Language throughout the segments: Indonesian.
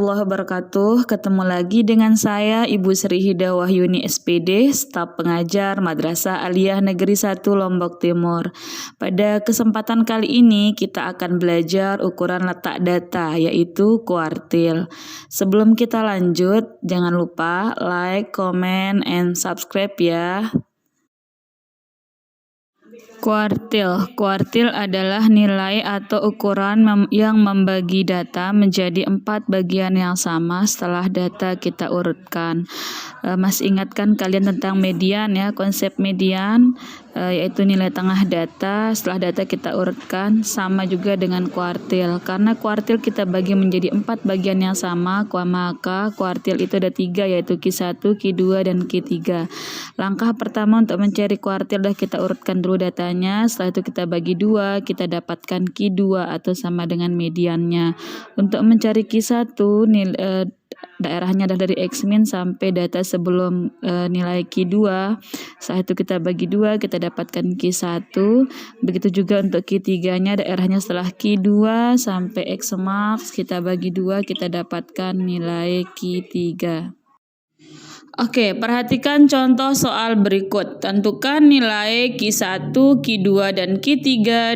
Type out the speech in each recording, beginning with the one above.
Wabarakatuh. Ketemu lagi dengan saya Ibu Sri Hida Wahyuni SPD, staf pengajar Madrasah Aliyah Negeri 1 Lombok Timur. Pada kesempatan kali ini kita akan belajar ukuran letak data, yaitu kuartil. Sebelum kita lanjut, jangan lupa like, comment, and subscribe ya. Kuartil adalah nilai atau ukuran yang membagi data menjadi 4 bagian yang sama setelah data kita urutkan. Masih ingatkan kalian tentang median ya, konsep median yaitu nilai tengah data setelah data kita urutkan, sama juga dengan kuartil. Karena kuartil kita bagi menjadi 4 bagian yang sama, maka kuartil itu ada 3, yaitu Q1, Q2, dan Q3. Langkah pertama untuk mencari kuartil dah kita urutkan dulu datanya. Setelah itu kita bagi 2, kita dapatkan Q2 atau sama dengan mediannya. Untuk mencari Q1, daerahnya adalah dari X-min sampai data sebelum nilai Q2. Setelah itu kita bagi 2, kita dapatkan Q1. Begitu juga untuk Q3-nya, daerahnya setelah Q2 sampai X-max, kita bagi 2, kita dapatkan nilai Q3. Oke, perhatikan contoh soal berikut. Tentukan nilai Q1, Q2, dan Q3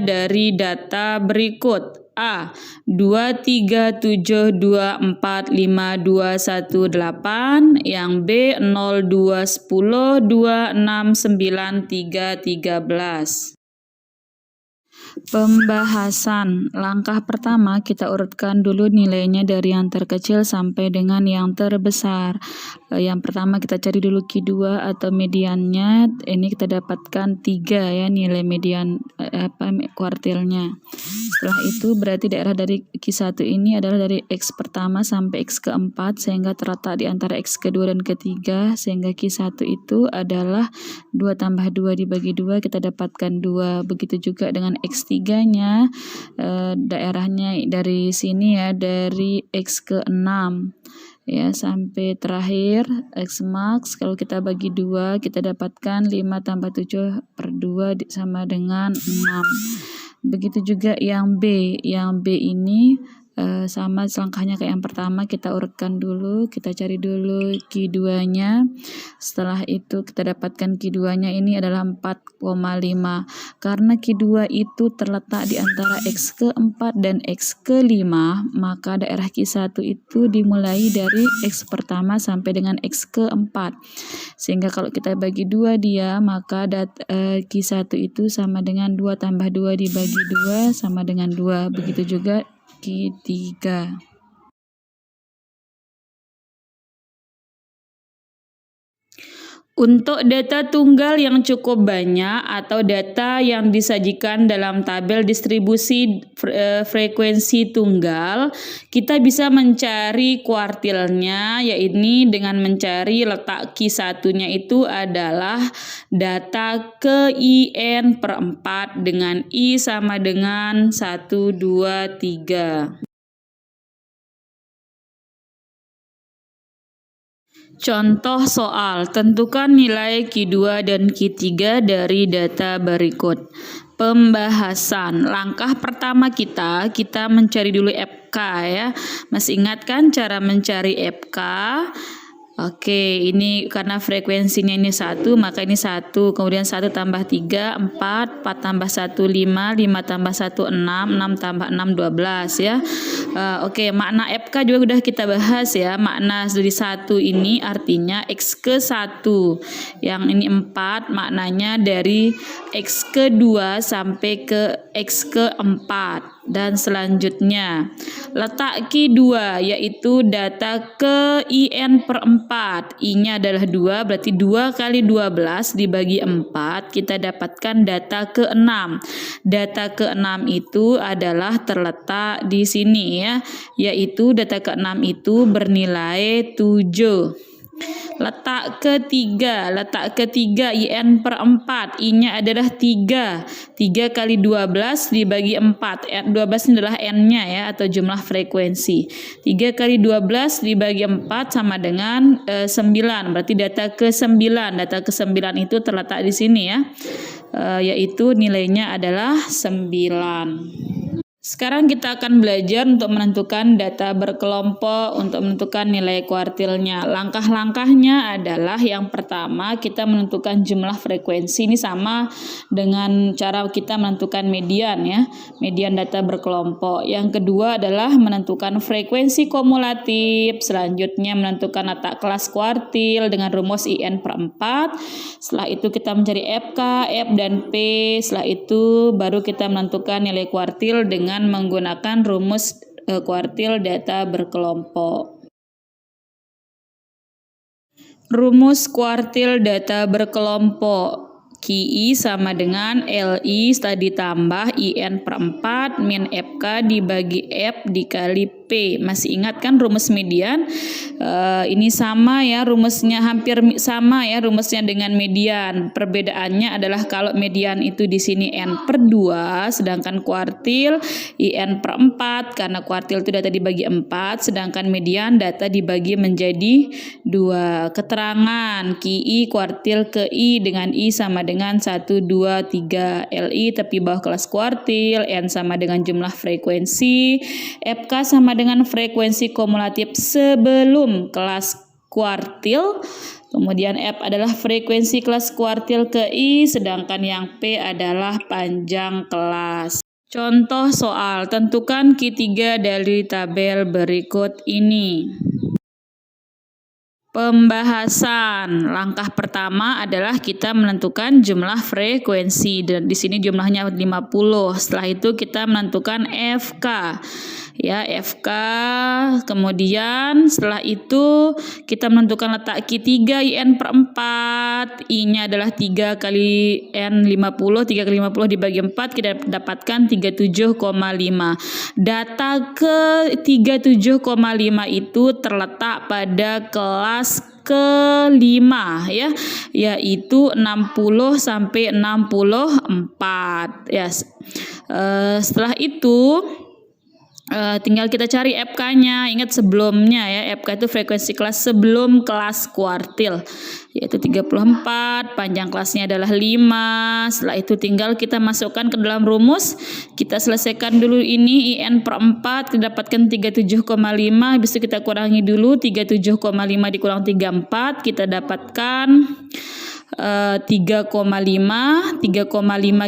dari data berikut. A. 237245218, yang B 0210269313. Pembahasan. Langkah pertama kita urutkan dulu nilainya dari yang terkecil sampai dengan yang terbesar. Yang pertama kita cari dulu Q2 atau mediannya. Ini kita dapatkan 3 ya, nilai median kuartilnya. Setelah itu berarti daerah dari Q1 ini adalah dari X pertama sampai X keempat, sehingga terletak di antara X kedua dan ketiga, sehingga Q1 itu adalah 2 tambah 2 dibagi 2, kita dapatkan 2. Begitu juga dengan X3-nya, daerahnya dari sini ya, dari X ke-6 ya sampai terakhir X max. Kalau kita bagi 2, kita dapatkan 5 tambah 7 per 2 sama dengan 6. Begitu juga yang B. Yang B ini sama selangkahnya kayak yang pertama, kita urutkan dulu, kita cari dulu Q2-nya. Setelah itu kita dapatkan Q2-nya ini adalah 4,5. Karena Q2 itu terletak di antara X ke-4 dan X ke-5, maka daerah Q1 itu dimulai dari X pertama sampai dengan X ke-4. Sehingga kalau kita bagi 2 dia, maka Q1 itu sama dengan 2 tambah 2 dibagi 2 sama dengan 2. Begitu juga Q3. Untuk data tunggal yang cukup banyak atau data yang disajikan dalam tabel distribusi frekuensi tunggal, kita bisa mencari kuartilnya, yaitu dengan mencari letak Q1-nya itu adalah data ke IN per 4 dengan I sama dengan 1, 2, 3. Contoh soal, tentukan nilai Q2 dan Q3 dari data berikut. Pembahasan. Langkah pertama kita mencari dulu FK ya. Masih ingat kan cara mencari FK? Oke, ini karena frekuensinya ini 1, maka ini 1, kemudian 1 tambah 3, 4, 4 tambah 1, 5, 5 tambah 1, 6, 6 tambah 6, 12 ya. Oke, makna FK juga udah kita bahas ya. Makna dari 1 ini artinya X ke-1. Yang ini 4, maknanya dari X ke-2 sampai ke X ke-4. Dan selanjutnya letak Q2 yaitu data ke IN per 4. I-nya adalah 2, berarti 2 kali 12 dibagi 4, kita dapatkan data ke-6. Data ke-6 itu adalah terletak di sini ya, yaitu data ke-6 itu bernilai 7. Letak ketiga IN per 4, I-nya adalah 3. 3 kali 12 dibagi 4. 12 ini adalah N-nya ya, atau jumlah frekuensi. 3 kali 12 dibagi 4 sama dengan 9. Berarti data ke-9. Data ke-9 itu terletak di sini ya. Yaitu nilainya adalah 9. Sekarang kita akan belajar untuk menentukan data berkelompok untuk menentukan nilai kuartilnya. Langkah-langkahnya adalah yang pertama kita menentukan jumlah frekuensi. Ini sama dengan cara kita menentukan median ya, median data berkelompok. Yang kedua adalah menentukan frekuensi kumulatif. Selanjutnya menentukan letak kelas kuartil dengan rumus IN per 4. Setelah itu kita mencari FK, F dan P. Setelah itu baru kita menentukan nilai kuartil dengan menggunakan rumus kuartil data berkelompok. Rumus kuartil data berkelompok. QI sama dengan LI setelah ditambah IN per 4 min FK dibagi F dikali P. Masih ingat kan rumus median? Ini sama ya, rumusnya hampir sama ya, rumusnya dengan median. Perbedaannya adalah kalau median itu di sini N per 2, sedangkan kuartil IN per 4, karena kuartil itu data dibagi 4, sedangkan median data dibagi menjadi 2. Keterangan QI kuartil ke I dengan I sama dengan 1, 2, 3. LI tepi bawah kelas kuartil, N sama dengan jumlah frekuensi, FK sama dengan frekuensi kumulatif sebelum kelas kuartil, kemudian F adalah frekuensi kelas kuartil ke I, sedangkan yang P adalah panjang kelas. Contoh soal, tentukan Q3 dari tabel berikut ini. Pembahasan. Langkah pertama adalah kita menentukan jumlah frekuensi dan di sini jumlahnya 50. Setelah itu kita menentukan FK. Ya, FK. Kemudian setelah itu kita menentukan letak Q3 IN per 4. I-nya adalah 3 kali N50, 3 kali 50 dibagi 4 kita dapatkan 37,5. Data ke 37,5 itu terletak pada kelas kelima ya, yaitu 60 sampai 64 ya. Setelah itu tinggal kita cari FK-nya. Ingat sebelumnya ya, FK itu frekuensi kelas sebelum kelas kuartil, yaitu 34, panjang kelasnya adalah 5. Setelah itu tinggal kita masukkan ke dalam rumus. Kita selesaikan dulu ini IN per 4, kita dapatkan 37,5. Habis itu kita kurangi dulu 37,5 dikurang 34, kita dapatkan 3,5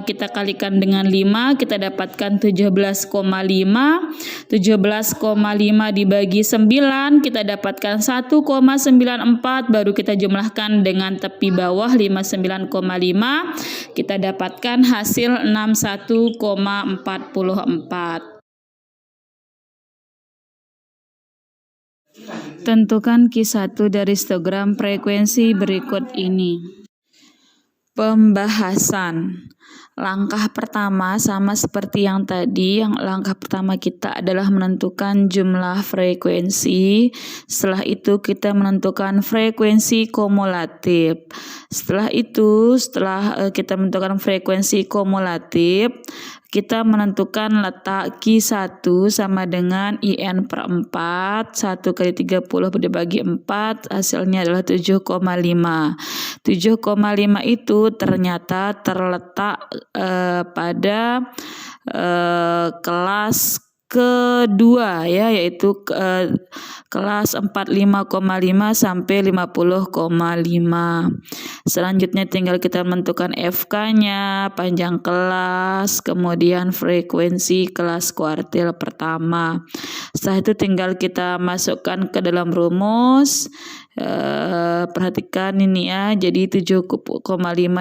kita kalikan dengan 5, kita dapatkan 17,5 dibagi 9 kita dapatkan 1,94, baru kita jumlahkan dengan tepi bawah 59,5, kita dapatkan hasil 61,44. Tentukan Q1 dari histogram frekuensi berikut ini. Pembahasan. Langkah pertama sama seperti yang tadi. Yang langkah pertama kita adalah menentukan jumlah frekuensi. Setelah itu kita menentukan frekuensi kumulatif. Setelah itu, setelah kita menentukan frekuensi kumulatif, kita menentukan letak Q1 sama dengan IN per 4, 1 kali 30 dibagi 4, hasilnya adalah 7,5. 7,5 itu ternyata terletak pada kelas kedua ya, yaitu kelas 45,5 sampai 50,5. Selanjutnya tinggal kita menentukan FK-nya, panjang kelas, kemudian frekuensi kelas kuartil pertama. Setelah itu tinggal kita masukkan ke dalam rumus. Perhatikan ini ya, jadi 7,5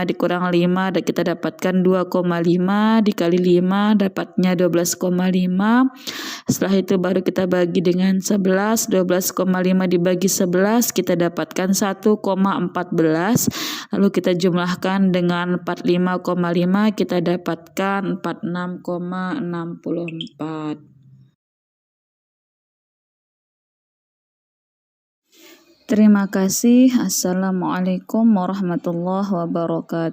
dikurang 5 dan kita dapatkan 2,5 dikali 5 dapatnya 12,5. Setelah itu baru kita bagi dengan 11, 12,5 dibagi 11 kita dapatkan 1,14, lalu kita jumlahkan dengan 45,5 kita dapatkan 46,64. Terima kasih. Assalamualaikum warahmatullahi wabarakatuh.